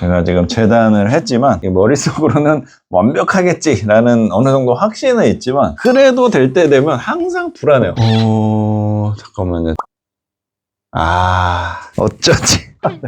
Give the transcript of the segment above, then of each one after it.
제가 지금 재단을 했지만 머릿속으로는 완벽하겠지라는 어느 정도 확신은 있지만 그래도 될 때 되면 항상 불안해요. 잠깐만요. 어쩌지?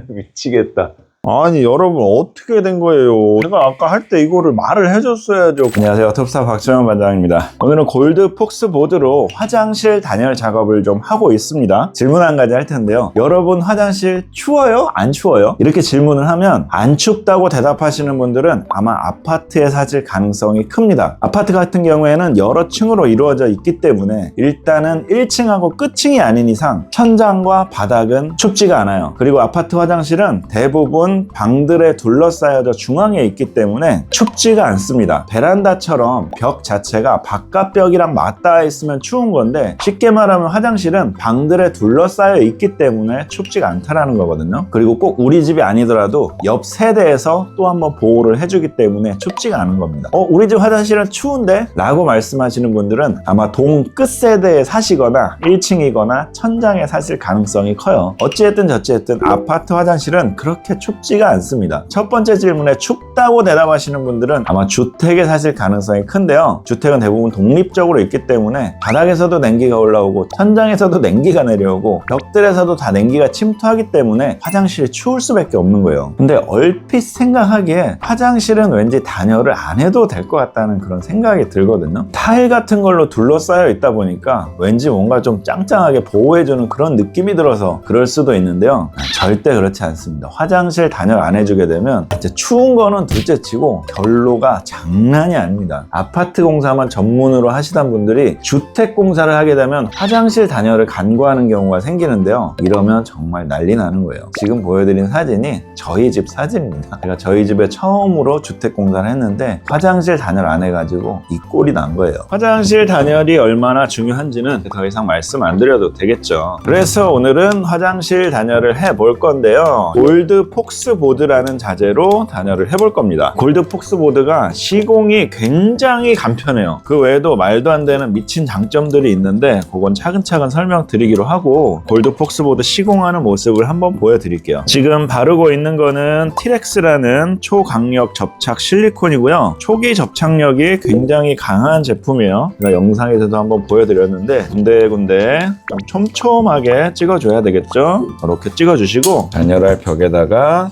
미치겠다. 아니 여러분 어떻게 된 거예요? 제가 아까 할 때 이거를 말을 해줬어야죠. 안녕하세요, 톱스타 박정현 반장입니다. 오늘은 골드 폭스 보드로 화장실 단열 작업을 좀 하고 있습니다. 질문 한 가지 할 텐데요. 여러분 화장실 추워요? 안 추워요? 이렇게 질문을 하면 안 춥다고 대답하시는 분들은 아마 아파트에 사실 가능성이 큽니다. 아파트 같은 경우에는 여러 층으로 이루어져 있기 때문에 일단은 1층하고 끝층이 아닌 이상 천장과 바닥은 춥지가 않아요. 그리고 아파트 화장실은 대부분 방들에 둘러싸여져 중앙에 있기 때문에 춥지가 않습니다. 베란다처럼 벽 자체가 바깥 벽이랑 맞닿아 있으면 추운 건데, 쉽게 말하면 화장실은 방들에 둘러싸여 있기 때문에 춥지가 않다라는 거거든요. 그리고 꼭 우리 집이 아니더라도 옆 세대에서 또 한번 보호를 해주기 때문에 춥지가 않은 겁니다. 우리 집 화장실은 추운데? 라고 말씀하시는 분들은 아마 동 끝 세대에 사시거나 1층이거나 천장에 사실 가능성이 커요. 어찌됐든 저찌됐든 아파트 화장실은 그렇게 춥지가 않습니다. 첫 번째 질문에 춥다고 대답하시는 분들은 아마 주택에 사실 가능성이 큰데요. 주택은 대부분 독립적으로 있기 때문에 바닥에서도 냉기가 올라오고 천장에서도 냉기가 내려오고 벽들에서도 다 냉기가 침투하기 때문에 화장실이 추울 수밖에 없는 거예요. 근데 얼핏 생각하기에 화장실은 왠지 단열을 안 해도 될 것 같다는 그런 생각이 들거든요. 타일 같은 걸로 둘러싸여 있다 보니까 왠지 뭔가 좀 짱짱하게 보호해주는 그런 느낌이 들어서 그럴 수도 있는데요. 절대 그렇지 않습니다. 화장실 단열 안 해주게 되면 이제 추운 거는 둘째치고 결로가 장난이 아닙니다. 아파트 공사만 전문으로 하시던 분들이 주택 공사를 하게 되면 화장실 단열을 간과하는 경우가 생기는데요. 이러면 정말 난리 나는 거예요. 지금 보여드린 사진이 저희 집 사진입니다. 제가 저희 집에 처음으로 주택 공사를 했는데 화장실 단열 안 해가지고 이 꼴이 난 거예요. 화장실 단열이 얼마나 중요한지는 더 이상 말씀 안 드려도 되겠죠. 그래서 오늘은 화장실 단열을 해볼 건데요. 골드 폭스 보드라는 자재로 단열을 해볼 겁니다. 골드 폭스 보드가 시공이 굉장히 간편해요. 그 외에도 말도 안 되는 미친 장점들이 있는데 그건 차근차근 설명드리기로 하고 골드 폭스 보드 시공하는 모습을 한번 보여드릴게요. 지금 바르고 있는 거는 티렉스라는 초강력 접착 실리콘이고요. 초기 접착력이 굉장히 강한 제품이에요. 제가 영상에서도 한번 보여드렸는데 군데군데 좀 촘촘하게 찍어줘야 되겠죠. 이렇게 찍어주시고 단열할 벽에다가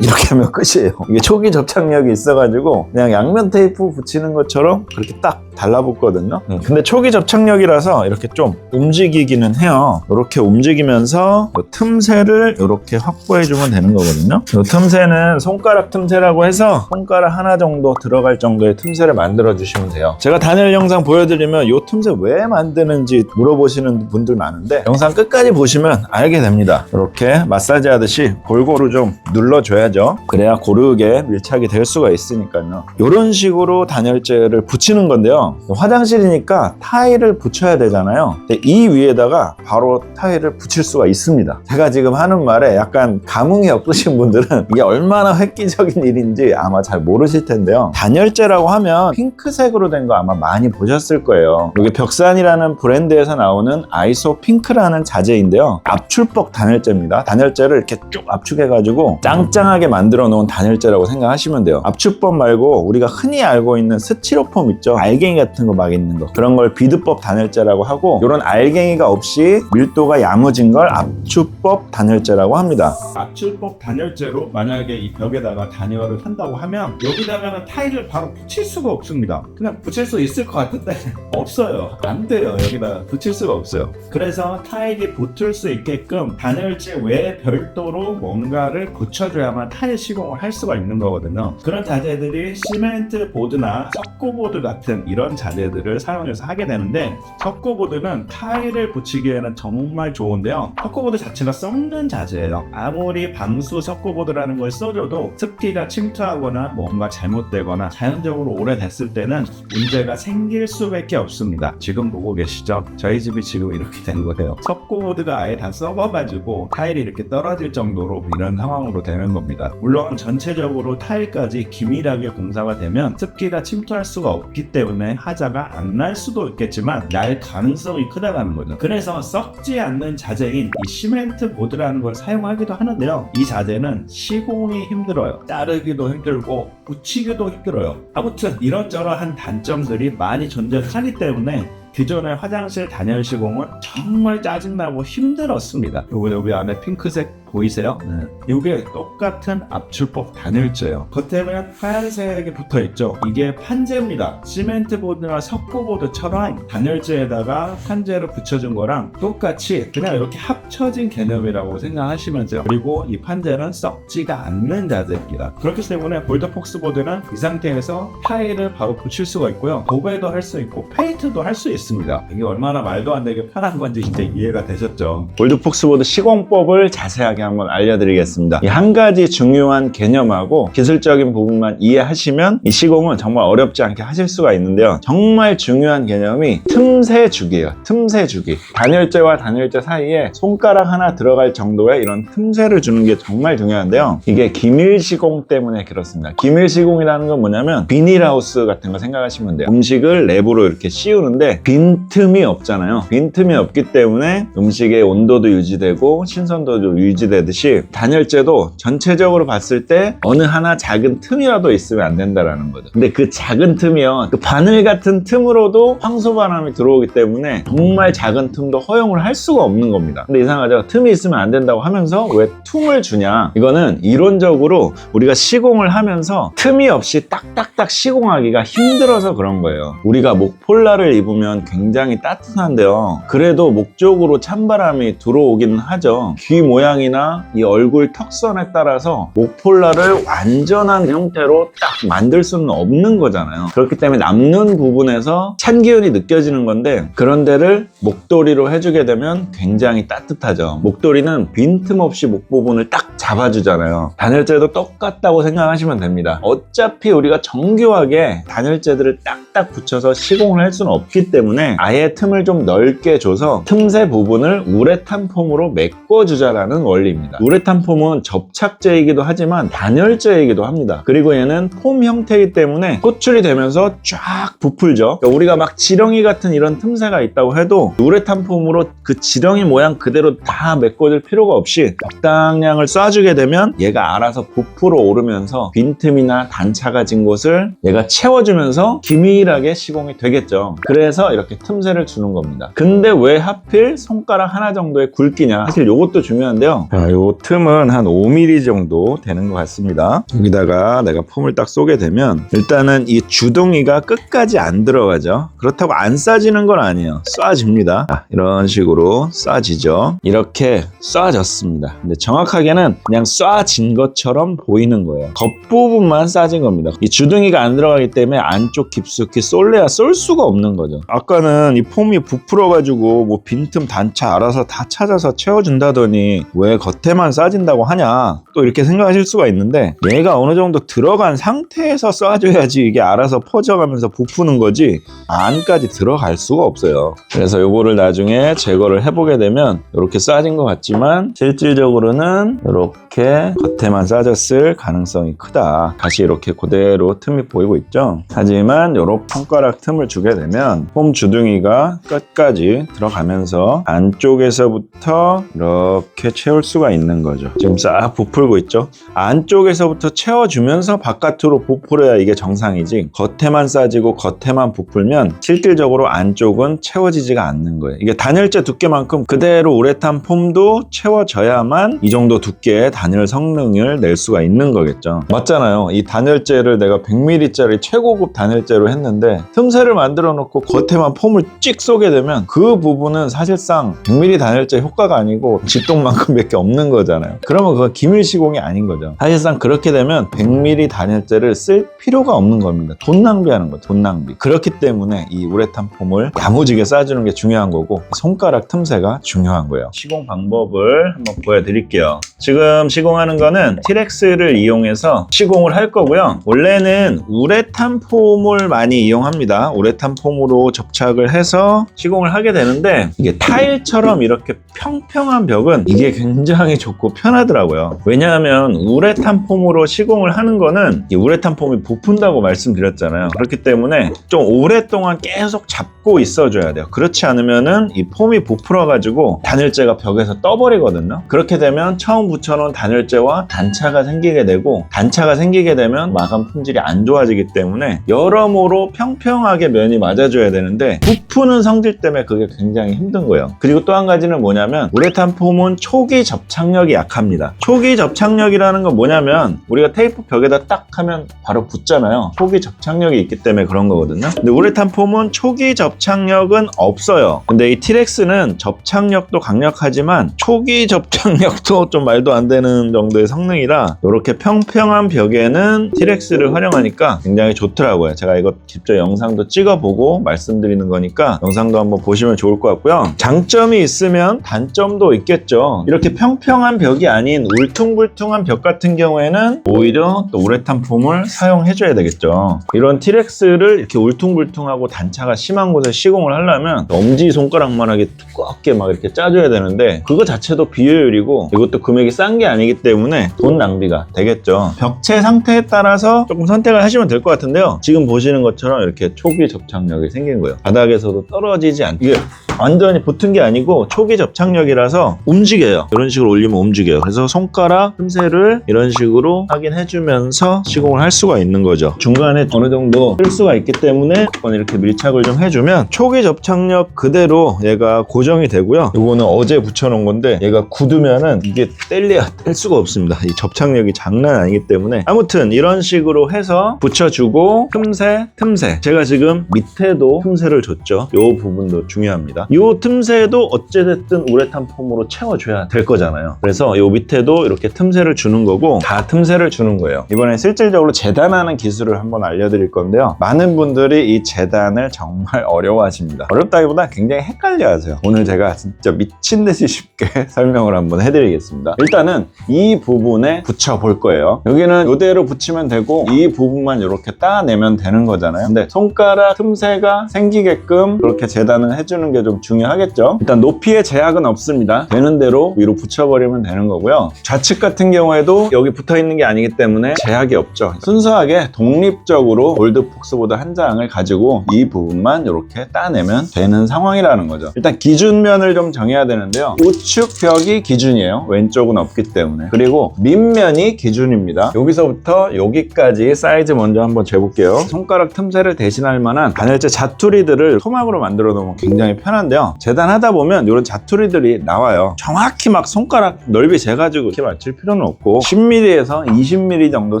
이렇게 하면 끝이에요. 이게 초기 접착력이 있어가지고 그냥 양면 테이프 붙이는 것처럼 그렇게 딱 달라붙거든요. 근데 초기 접착력이라서 이렇게 좀 움직이기는 해요. 이렇게 움직이면서 틈새를 이렇게 확보해주면 되는 거거든요. 이 틈새는 손가락 틈새라고 해서 손가락 하나 정도 들어갈 정도의 틈새를 만들어 주시면 돼요. 제가 단열 영상 보여드리면 이 틈새 왜 만드는지 물어보시는 분들 많은데 영상 끝까지 보시면 알게 됩니다. 이렇게 마사지 하듯이 골고루 좀 눌러줘야죠. 그래야 고르게 밀착이 될 수가 있으니까요. 이런 식으로 단열재를 붙이는 건데요. 화장실이니까 타일을 붙여야 되잖아요. 근데 이 위에다가 바로 타일을 붙일 수가 있습니다. 제가 지금 하는 말에 약간 감흥이 없으신 분들은 이게 얼마나 획기적인 일인지 아마 잘 모르실 텐데요. 단열재라고 하면 핑크색으로 된 거 아마 많이 보셨을 거예요. 이게 벽산이라는 브랜드에서 나오는 아이소 핑크라는 자재인데요. 압출법 단열재입니다. 단열재를 이렇게 쭉 압축해가지고 짱짱하게 만들어 놓은 단열재라고 생각하시면 돼요. 압축법 말고 우리가 흔히 알고 있는 스티로폼 있죠? 알갱이 같은 거 막 있는 거, 그런 걸 비드법 단열재라고 하고, 이런 알갱이가 없이 밀도가 야무진 걸 압축법 단열재라고 합니다. 압축법 단열재로 만약에 이 벽에다가 단열을 한다고 하면 여기다가는 타일을 바로 붙일 수가 없습니다. 그냥 붙일 수 있을 것 같은데 없어요. 안 돼요. 여기다 붙일 수가 없어요. 그래서 타일이 붙을 수 있게끔 단열재 외에 별도로 뭔가를 붙여줘야만 타일 시공을 할 수가 있는 거거든요. 그런 자재들이 시멘트 보드나 석고보드 같은 이런 자재들을 사용해서 하게 되는데, 석고보드는 타일을 붙이기에는 정말 좋은데요. 석고보드 자체가 썩는 자재예요. 아무리 방수 석고보드라는 걸 써줘도 습기가 침투하거나 뭔가 잘못되거나 자연적으로 오래됐을 때는 문제가 생길 수밖에 없습니다. 지금 보고 계시죠? 저희 집이 지금 이렇게 된 거예요. 석고보드가 아예 다 썩어가지고 타일이 이렇게 떨어질 정도로 이런 상황으로 되는 겁니다. 물론 전체적으로 타일까지 기밀하게 공사가 되면 습기가 침투할 수가 없기 때문에 때문에 하자가 안 날 수도 있겠지만 날 가능성이 크다는 거죠. 그래서 썩지 않는 자재인 이 시멘트 보드라는 걸 사용하기도 하는데요. 이 자재는 시공이 힘들어요. 자르기도 힘들고 붙이기도 힘들어요. 아무튼 이런저런 단점들이 많이 존재하기 때문에 기존의 화장실 단열 시공은 정말 짜증나고 힘들었습니다. 여기 안에 핑크색 보이세요? 네. 이게 똑같은 압출법 단열재예요. 겉에는 하얀색이 붙어있죠. 이게 판재입니다. 시멘트 보드나 석고 보드처럼 단열재에다가 판재를 붙여준 거랑 똑같이 그냥 이렇게 합쳐진 개념이라고 생각하시면 돼요. 그리고 이 판재는 썩지가 않는 자재입니다. 그렇기 때문에 골드폭스 보드는 이 상태에서 타일을 바로 붙일 수가 있고요. 도배도 할 수 있고 페인트도 할 수 있습니다. 이게 얼마나 말도 안 되게 편한 건지 이제 이해가 되셨죠? 골드폭스 보드 시공법을 자세하게 한번 알려드리겠습니다. 이 한 가지 중요한 개념하고 기술적인 부분만 이해하시면 이 시공은 정말 어렵지 않게 하실 수가 있는데요. 정말 중요한 개념이 틈새 주기예요. 틈새 주기. 단열재와 단열재 사이에 손가락 하나 들어갈 정도의 이런 틈새를 주는 게 정말 중요한데요. 이게 기밀 시공 때문에 그렇습니다. 기밀 시공이라는 건 뭐냐면 비닐하우스 같은 거 생각하시면 돼요. 음식을 랩으로 이렇게 씌우는데 빈틈이 없잖아요. 빈틈이 없기 때문에 음식의 온도도 유지되고 신선도도 유지되듯이 단열재도 전체적으로 봤을 때 어느 하나 작은 틈이라도 있으면 안 된다라는 거죠. 근데 그 작은 틈이요, 그 바늘 같은 틈으로도 황소바람이 들어오기 때문에 정말 작은 틈도 허용을 할 수가 없는 겁니다. 근데 이상하죠? 틈이 있으면 안 된다고 하면서 왜 틈을 주냐? 이거는 이론적으로 우리가 시공을 하면서 틈이 없이 딱딱딱 시공하기가 힘들어서 그런 거예요. 우리가 목폴라를 입으면 굉장히 따뜻한데요. 그래도 목 쪽으로 찬바람이 들어오기는 하죠. 귀 모양이나 이 얼굴 턱선에 따라서 목폴라를 완전한 형태로 딱 만들 수는 없는 거잖아요. 그렇기 때문에 남는 부분에서 찬 기운이 느껴지는 건데 그런 데를 목도리로 해주게 되면 굉장히 따뜻하죠. 목도리는 빈틈없이 목 부분을 딱 잡아주잖아요. 단열재도 똑같다고 생각하시면 됩니다. 어차피 우리가 정교하게 단열재들을 딱딱 붙여서 시공을 할 수는 없기 때문에 아예 틈을 좀 넓게 줘서 틈새 부분을 우레탄 폼으로 메꿔주자라는 원리입니다. 우레탄 폼은 접착제이기도 하지만 단열재이기도 합니다. 그리고 얘는 폼 형태이기 때문에 호출이 되면서 쫙 부풀죠. 그러니까 우리가 막 지렁이 같은 이런 틈새가 있다고 해도 우레탄 폼으로 그 지렁이 모양 그대로 다 메꿔줄 필요가 없이 적당량을 쏴주게 되면 얘가 알아서 부풀어 오르면서 빈틈이나 단차가 진 곳을 얘가 채워주면서 기밀하게 시공이 되겠죠. 그래서 이렇게 틈새를 주는 겁니다. 근데 왜 하필 손가락 하나 정도의 굵기냐? 사실 이것도 중요한데요. 자, 요 틈은 한 5mm 정도 되는 것 같습니다. 여기다가 내가 폼을 딱 쏘게 되면 일단은 이 주둥이가 끝까지 안 들어가죠. 그렇다고 안 쏴지는 건 아니에요. 쏴집니다. 자, 이런 식으로 쏴지죠. 이렇게 쏴졌습니다. 근데 정확하게는 그냥 쏴진 것처럼 보이는 거예요. 겉부분만 쏴진 겁니다. 이 주둥이가 안 들어가기 때문에 안쪽 깊숙이 쏠래야 쏠 수가 없는 거죠. 아까는 이 폼이 부풀어가지고 뭐 빈틈 단차 알아서 다 찾아서 채워준다더니 왜 겉에만 쏴진다고 하냐 또 이렇게 생각하실 수가 있는데 얘가 어느 정도 들어간 상태에서 쏴줘야지 이게 알아서 퍼져가면서 부푸는 거지 안까지 들어갈 수가 없어요. 그래서 요거를 나중에 제거를 해보게 되면 이렇게 쏴진 것 같지만 실질적으로는 이렇게 겉에만 쏴졌을 가능성이 크다. 다시 이렇게 그대로 틈이 보이고 있죠. 하지만 이렇게 손가락 틈을 주게 되면 폼 주둥이가 끝까지 들어가면서 안쪽에서부터 이렇게 채울 수가 있는 거죠. 지금 싹 부풀고 있죠. 안쪽에서부터 채워주면서 바깥으로 부풀어야 이게 정상이지 겉에만 싸지고 겉에만 부풀면 실질적으로 안쪽은 채워지지가 않는 거예요. 이게 단열재 두께만큼 그대로 우레탄 폼도 채워져야만 이 정도 두께의 단열 성능을 낼 수가 있는 거겠죠. 맞잖아요. 이 단열재를 내가 100mm짜리 최고급 단열재로 했는데 틈새를 만들어 놓고 겉에만 폼을 찍 쏘게 되면 그 부분은 사실상 100mm 단열재 효과가 아니고 집동만큼밖에 없는 거잖아요. 그러면 그건 기밀 시공이 아닌 거죠. 사실상 그렇게 되면 100mm 단열재를 쓸 필요가 없는 겁니다. 돈 낭비하는 거예요. 돈 낭비. 그렇기 때문에 이 우레탄 폼을 야무지게 쏴주는 게 중요한 거고 손가락 틈새가 중요한 거예요. 시공 방법을 한번 보여드릴게요. 지금 시공하는 거는 티렉스를 이용해서 시공을 할 거고요. 원래는 우레탄 폼을 많이 이용합니다. 우레탄 폼으로 접착을 해서 시공을 하게 되는데 이게 타일처럼 이렇게 평평한 벽은 이게 굉장히 좋고 편하더라고요. 왜냐하면 우레탄 폼으로 시공을 하는 거는 이 우레탄 폼이 부푼다고 말씀드렸잖아요. 그렇기 때문에 좀 오랫동안 계속 잡고 있어줘야 돼요. 그렇지 않으면은 이 폼이 부풀어 가지고 단열재가 벽에서 떠버리거든요. 그렇게 되면 처음 붙여놓은 단열재와 단차가 생기게 되고, 단차가 생기게 되면 마감 품질이 안 좋아지기 때문에 여러모로 평평하게 면이 맞아줘야 되는데 부푸는 성질 때문에 그게 굉장히 힘든 거예요. 그리고 또 한 가지는 뭐냐면 우레탄 폼은 초기 접착력이 약합니다. 초기 접착력이라는 건 뭐냐면 우리가 테이프 벽에다 딱 하면 바로 붙잖아요. 초기 접착력이 있기 때문에 그런 거거든요. 근데 우레탄 폼은 초기 접착력은 없어요. 근데 이 티렉스는 접착력도 강력하지만 초기 접착력도 좀 말도 안 되는 정도의 성능이라 이렇게 평평한 벽에는 티렉스를 활용하니까 굉장히 좋더라고요. 제가 이거 직접 영상도 찍어보고 말씀드리는 거니까 영상도 한번 보시면 좋을 것 같고요. 장점이 있으면 단점도 있겠죠. 이렇게 평평한 벽이 아닌 울퉁불퉁한 벽 같은 경우에는 오히려 또 우레탄 폼을 사용해줘야 되겠죠. 이런 티렉스를 이렇게 울퉁불퉁하고 단차가 심한 곳에 시공을 하려면 엄지손가락만하게 두껍게 막 이렇게 짜줘야 되는데 그거 자체도 비효율이고 이것도 금액이 싼 게 아니기 때문에 돈 낭비가 되겠죠. 벽체 상태에 따라서 조금 선택을 하시면 될 것 같은데요. 지금 보시는 것처럼 이렇게 초기 접착력이 생긴 거예요. 바닥에서도 떨어지지 않게 이게 완전히 붙은 게 아니고 초기 접착력이라서 움직여요. 이런 식으로 올리면 움직여요. 그래서 손가락 틈새를 이런 식으로 확인해주면서 시공을 할 수가 있는 거죠. 중간에 어느 정도 쓸 수가 있기 때문에 한번 이렇게 밀착을 좀 해주면 초기 접착력 그대로 얘가 고정이 되고요. 이거는 어제 붙여놓은 건데 얘가 굳으면은 이게 뗄래야 뗄 수가 없습니다. 이 접착력이 장난 아니기 때문에 아무튼 이런 식으로 해서 붙여주고 틈새 제가 지금 밑에도 틈새를 줬죠. 이 부분도 중요합니다. 이 틈새도 어찌됐든 우레탄 폼으로 채워줘야 될 거잖아요. 그래서 이 밑에도 이렇게 틈새를 주는 거고 다 틈새를 주는 거예요. 이번에 실질적으로 재단하는 기술을 한번 알려드릴 건데요. 많은 분들이 이 재단을 정말 어려워하십니다. 어렵다기보다 굉장히 헷갈려하세요. 오늘 제가 진짜 미친 듯이 쉽게 설명을 한번 해드리겠습니다. 일단은 이 부분에 붙여볼 거예요. 여기는 이대로 붙이면 되고 이 부분만 이렇게 따내면 되는 거잖아요. 근데 손가락 틈새가 생기게끔 그렇게 재단을 해주는 게 좀 중요하겠죠. 일단 높이의 제약은 없습니다. 되는 대로 위로 붙여버리면 되는 거고요. 좌측 같은 경우에도 여기 붙어있는 게 아니기 때문에 제약이 없죠. 순수하게 독립적으로 골드폭스보드 한 장을 가지고 이 부분만 이렇게 따내면 되는 상황이라는 거죠. 일단 기준면을 좀 정해야 되는데요. 우측 벽이 기준이에요. 왼쪽은 없기 때문에. 그리고 밑면이 기준입니다. 여기서부터 여기까지 사이즈 먼저 한번 재볼게요. 손가락 틈새를 대신할 만한 단열재 자투리들을 토막으로 만들어 놓으면 굉장히 편한데요. 재단하다 보면 이런 자투리들이 나와요. 정확히 막 손가락 넓이 재가지고 이렇게 맞출 필요는 없고 10mm에서 20mm 정도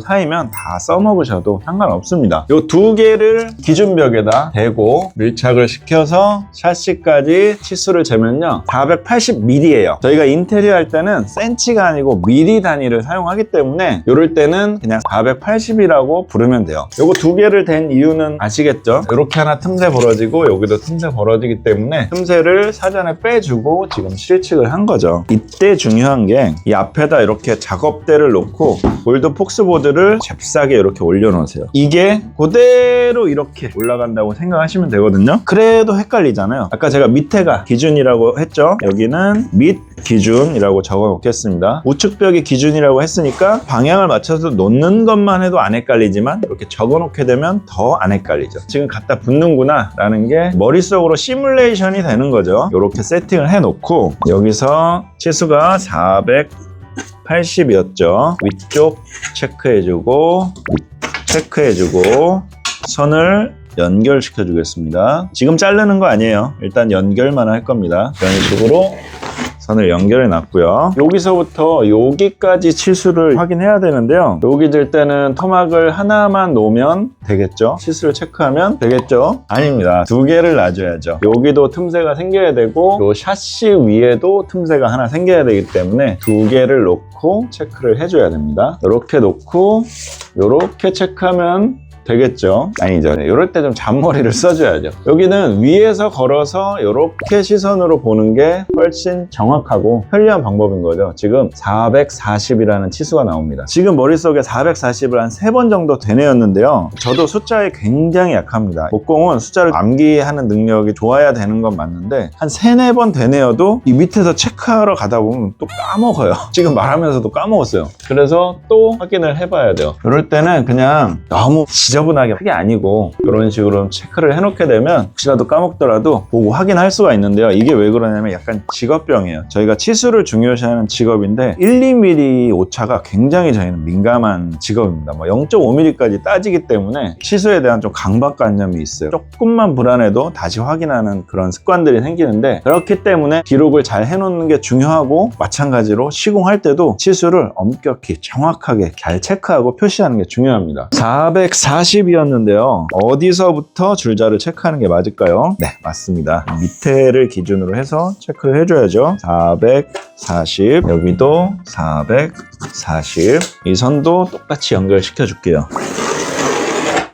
사이면 다 써먹으셔도 상관없습니다. 이 두 개를 기준벽에다 대고 밀착을 시켜서 샤시까지 치수를 재면요 480mm예요. 저희가 인테리어 할 때는 센치가 아니고 미리 단위를 사용하기 때문에 이럴 때는 그냥 480이라고 부르면 돼요. 요거 두 개를 댄 이유는 아시겠죠? 이렇게 하나 틈새 벌어지고 여기도 틈새 벌어지기 때문에 틈새를 사전에 빼주고 지금 실측을 한 거죠. 이때 중요한 게 이 앞에다 이렇게 작업대를 놓고 골드 폭스보드를 잽싸게 이렇게 올려놓으세요. 이게 그대로 이렇게 올라간다고 생각하시면 되거든요. 그래도 헷갈리잖아요. 아까 제가 밑에가 기준이라고 했죠. 여기는 밑 기준이라고 적어 놓겠습니다. 우측 벽이 기준이라고 했으니까 방향을 맞춰서 놓는 것만 해도 안 헷갈리지만 이렇게 적어 놓게 되면 더 안 헷갈리죠. 지금 갖다 붙는구나 라는 게 머릿속으로 시뮬레이션이 되는 거죠. 이렇게 세팅을 해 놓고 여기서 치수가 480이었죠. 위쪽 체크해주고 선을 연결시켜 주겠습니다. 지금 자르는 거 아니에요. 일단 연결만 할 겁니다. 이런 식으로 선을 연결해 놨고요. 여기서부터 여기까지 치수를 확인해야 되는데요. 여기 들 때는 토막을 하나만 놓으면 되겠죠? 치수를 체크하면 되겠죠? 아닙니다. 두 개를 놔줘야죠. 여기도 틈새가 생겨야 되고 요 샤시 위에도 틈새가 하나 생겨야 되기 때문에 두 개를 놓고 체크를 해줘야 됩니다. 이렇게 놓고 이렇게 체크하면 되겠죠? 아니죠. 이럴 때 좀 잔머리를 써줘야죠. 여기는 위에서 걸어서 이렇게 시선으로 보는 게 훨씬 정확하고 편리한 방법인 거죠. 지금 440이라는 치수가 나옵니다. 지금 머릿속에 440을 한 3번 정도 되뇌었는데요. 저도 숫자에 굉장히 약합니다. 목공은 숫자를 암기하는 능력이 좋아야 되는 건 맞는데 한 3, 4번 되뇌어도 이 밑에서 체크하러 가다 보면 또 까먹어요. 지금 말하면서도 까먹었어요. 그래서 또 확인을 해봐야 돼요. 이럴 때는 그냥 너무 지저분하게 하게 아니고 이런 식으로 체크를 해놓게 되면 혹시라도 까먹더라도 보고 확인할 수가 있는데요. 이게 왜 그러냐면 약간 직업병이에요. 저희가 치수를 중요시하는 직업인데 1, 2mm 오차가 굉장히 저희는 민감한 직업입니다. 뭐 0.5mm까지 따지기 때문에 치수에 대한 좀 강박관념이 있어요. 조금만 불안해도 다시 확인하는 그런 습관들이 생기는데 그렇기 때문에 기록을 잘 해놓는 게 중요하고 마찬가지로 시공할 때도 치수를 엄격히 정확하게 잘 체크하고 표시하는 게 중요합니다. 440이었는데요. 어디서부터 줄자를 체크하는 게 맞을까요? 네, 맞습니다. 밑에를 기준으로 해서 체크를 해줘야죠. 440, 여기도 440. 이 선도 똑같이 연결시켜 줄게요.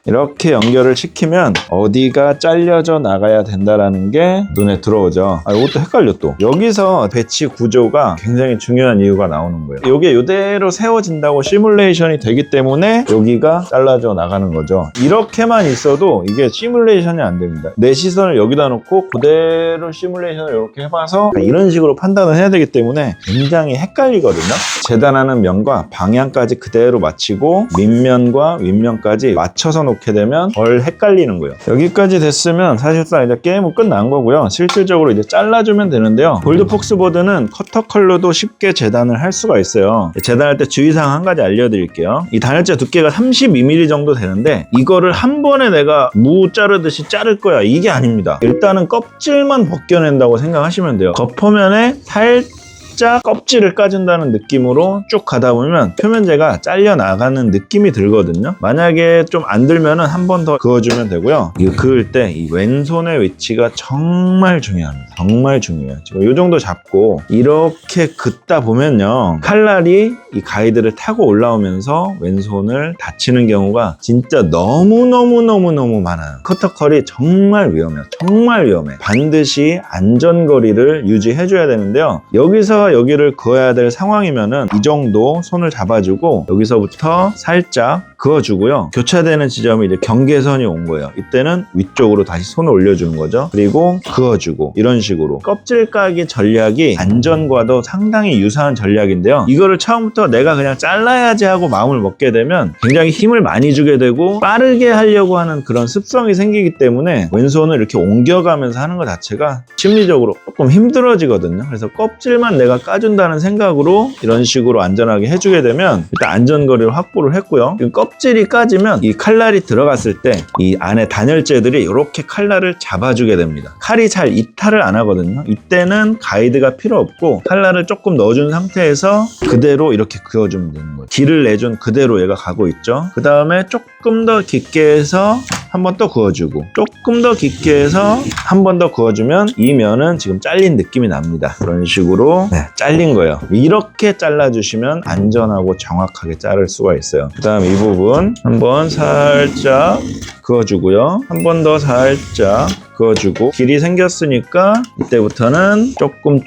이렇게 연결을 시키면 어디가 잘려져 나가야 된다라는 게 눈에 들어오죠. 이것도 헷갈려 또. 여기서 배치 구조가 굉장히 중요한 이유가 나오는 거예요. 이게 이대로 세워진다고 시뮬레이션이 되기 때문에 여기가 잘라져 나가는 거죠. 이렇게만 있어도 이게 시뮬레이션이 안 됩니다. 내 시선을 여기다 놓고 그대로 시뮬레이션을 이렇게 해봐서 이런 식으로 판단을 해야 되기 때문에 굉장히 헷갈리거든요. 재단하는 면과 방향까지 그대로 맞추고 밑면과 윗면까지 맞춰서 놓게 되면 덜 헷갈리는 거예요. 여기까지 됐으면 사실상 이제 게임은 끝난 거고요. 실질적으로 이제 잘라주면 되는데요. 골드폭스보드는 커터 컬러도 쉽게 재단을 할 수가 있어요. 재단할 때 주의사항 한 가지 알려드릴게요. 이 단열재 두께가 32mm 정도 되는데 이거를 한 번에 내가 무 자르듯이 자를 거야, 이게 아닙니다. 일단은 껍질만 벗겨낸다고 생각하시면 돼요. 겉표면에 살짝 껍질을 까준다는 느낌으로 쭉 가다 보면 표면재가 잘려 나가는 느낌이 들거든요. 만약에 좀 안 들면은 한 번 더 그어주면 되고요. 이거 그을 때 이 왼손의 위치가 정말 중요합니다. 정말 중요해요. 지금 이 정도 잡고 이렇게 긋다 보면요, 칼날이 이 가이드를 타고 올라오면서 왼손을 다치는 경우가 진짜 너무너무 많아요. 커터컬이 정말 위험해요. 정말 위험해. 반드시 안전거리를 유지해줘야 되는데요. 여기서 여기를 그어야 될 상황이면은 이 정도 손을 잡아주고 여기서부터 살짝 그어주고요. 교차되는 지점이 이제 경계선이 온 거예요. 이때는 위쪽으로 다시 손을 올려주는 거죠. 그리고 그어주고 이런 식으로. 껍질 까기 전략이 안전과도 상당히 유사한 전략인데요. 이거를 처음부터 내가 그냥 잘라야지 하고 마음을 먹게 되면 굉장히 힘을 많이 주게 되고 빠르게 하려고 하는 그런 습성이 생기기 때문에 왼손을 이렇게 옮겨가면서 하는 것 자체가 심리적으로 조금 힘들어지거든요. 그래서 껍질만 내가 까준다는 생각으로 이런 식으로 안전하게 해주게 되면 일단 안전거리를 확보를 했고요. 껍질이 까지면 이 칼날이 들어갔을 때 이 안에 단열재들이 이렇게 칼날을 잡아주게 됩니다. 칼이 잘 이탈을 안 하거든요. 이때는 가이드가 필요 없고 칼날을 조금 넣어준 상태에서 그대로 이렇게 그어주면 되는 거예요. 길을 내준 그대로 얘가 가고 있죠. 그 다음에 조금 더 깊게 해서 한 번 더 그어주고 조금 더 깊게 해서 한 번 더 그어주면 이 면은 지금 잘린 느낌이 납니다. 그런 식으로 잘린 거예요. 이렇게 잘라주시면 안전하고 정확하게 자를 수가 있어요. 그 다음 이 부분 한번 살짝 그어주고요. 한 번 더 살짝 그어주고 길이 생겼으니까 이때부터는 조금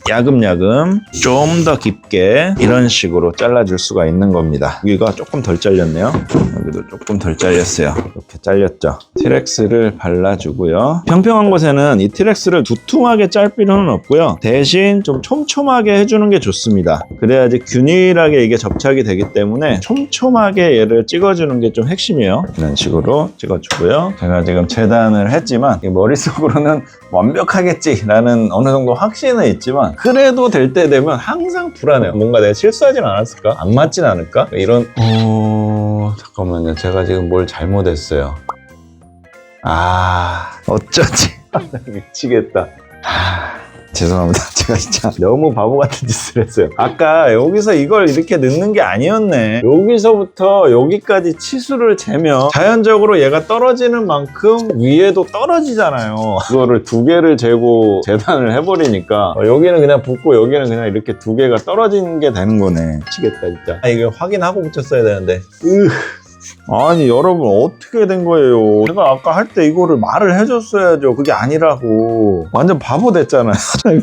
야금야금 좀 더 깊게 이런 식으로 잘라줄 수가 있는 겁니다. 여기가 조금 덜 잘렸네요. 여기도 조금 덜 잘렸어요. 이렇게 잘렸죠. 티렉스를 발라주고요. 평평한 곳에는 이 티렉스를 두툼하게 짤 필요는 없고요. 대신 좀 촘촘하게 해주는 게 좋습니다. 그래야지 균일하게 이게 접착이 되기 때문에 촘촘하게 얘를 찍어주는 게 좀 핵심이에요. 이런 식으로 찍어주고요. 제가 지금 재단을 했지만 머릿속으로는 완벽하겠지라는 어느 정도 확신은 있지만 그래도 될 때 되면 항상 불안해요. 뭔가 내가 실수하진 않았을까? 안 맞진 않을까? 이런 잠깐만요. 제가 지금 뭘 잘못했어요. 어쩌지? 미치겠다. 죄송합니다. 제가 진짜 너무 바보 같은 짓을 했어요. 아까 여기서 이걸 이렇게 넣는 게 아니었네. 여기서부터 여기까지 치수를 재면 자연적으로 얘가 떨어지는 만큼 위에도 떨어지잖아요. 그거를 두 개를 재고 재단을 해버리니까 여기는 그냥 붙고 여기는 그냥 이렇게 두 개가 떨어진 게 되는 거네. 미치겠다 진짜. 이거 확인하고 붙였어야 되는데. 아니 여러분 어떻게 된 거예요? 제가 아까 할 때 이거를 말을 해줬어야죠. 그게 아니라고. 완전 바보 됐잖아요.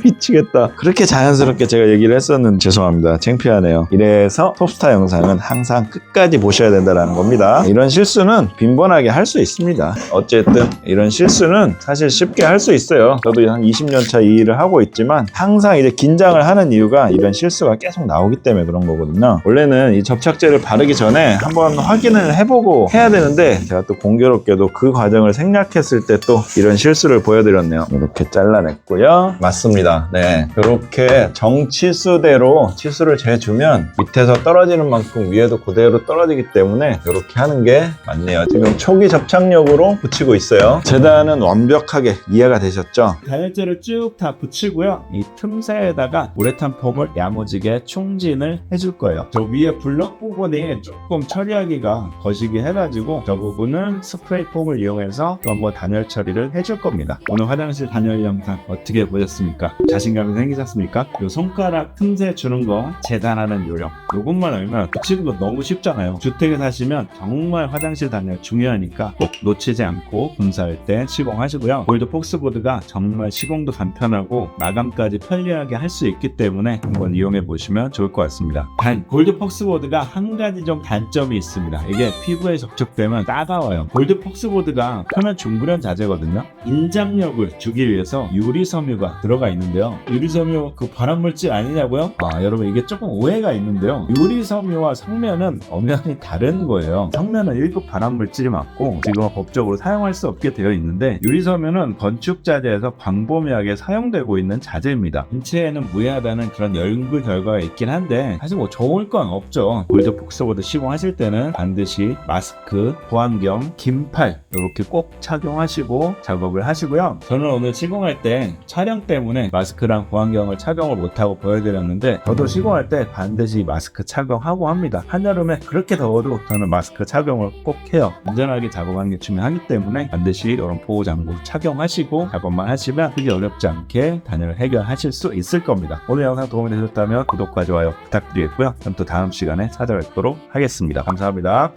미치겠다. 그렇게 자연스럽게 제가 얘기를 했었는데 죄송합니다. 창피하네요. 이래서 톱스타 영상은 항상 끝까지 보셔야 된다는 겁니다. 이런 실수는 빈번하게 할 수 있습니다. 어쨌든 이런 실수는 사실 쉽게 할 수 있어요. 저도 한 20년 차 이 일을 하고 있지만 항상 이제 긴장을 하는 이유가 이런 실수가 계속 나오기 때문에 그런 거거든요. 원래는 이 접착제를 바르기 전에 한번 확인을 해보고 해야 되는데 제가 또 공교롭게도 그 과정을 생략했을 때 또 이런 실수를 보여드렸네요. 이렇게 잘라냈고요. 맞습니다. 네, 이렇게 정치수대로 치수를 재주면 밑에서 떨어지는 만큼 위에도 그대로 떨어지기 때문에 이렇게 하는 게 맞네요. 지금 초기 접착력으로 붙이고 있어요. 재단은 완벽하게 이해가 되셨죠? 단열재를 쭉 다 붙이고요. 이 틈새에다가 우레탄 폼을 야무지게 충진을 해줄 거예요. 저 위에 블럭 부분이 조금 처리하기가 거시기 해가지고 저 부분은 스프레이 폼을 이용해서 또 한번 단열 처리를 해줄 겁니다. 오늘 화장실 단열 영상 어떻게 보셨습니까? 자신감이 생기셨습니까? 요 손가락 틈새 주는 거 재단하는 요령 요것만 알면 붙이는 거 너무 쉽잖아요. 주택에 사시면 정말 화장실 단열 중요하니까 꼭 놓치지 않고 공사할 때 시공하시고요. 골드 폭스보드가 정말 시공도 간편하고 마감까지 편리하게 할 수 있기 때문에 한번 이용해 보시면 좋을 것 같습니다. 단 골드 폭스보드가 한 가지 좀 단점이 있습니다. 이게 피부에 접촉되면 따가워요. 골드 폭스보드가 표면 중불연 자재거든요. 인장력을 주기 위해서 유리섬유가 들어가 있는데요. 유리섬유 그 발암물질 아니냐고요? 여러분 이게 조금 오해가 있는데요. 유리섬유와 성면은 엄연히 다른 거예요. 성면은 1급 발암물질이 맞고 지금 법적으로 사용할 수 없게 되어 있는데 유리섬유는 건축자재에서 광범위하게 사용되고 있는 자재입니다. 인체에는 무해하다는 그런 연구 결과가 있긴 한데 사실 뭐 좋을 건 없죠. 골드 폭스보드 시공하실 때는 반드시 마스크, 보안경, 긴팔 이렇게 꼭 착용하시고 작업을 하시고요. 저는 오늘 시공할 때 촬영 때문에 마스크랑 보안경을 착용을 못하고 보여드렸는데 저도 시공할 때 반드시 마스크 착용하고 합니다. 한여름에 그렇게 더워도 저는 마스크 착용을 꼭 해요. 안전하게 작업하는 게 중요하기 때문에 반드시 이런 보호장구 착용하시고 작업만 하시면 크게 어렵지 않게 단열을 해결하실 수 있을 겁니다. 오늘 영상 도움이 되셨다면 구독과 좋아요 부탁드리겠고요. 그럼 또 다음 시간에 찾아뵙도록 하겠습니다. 감사합니다.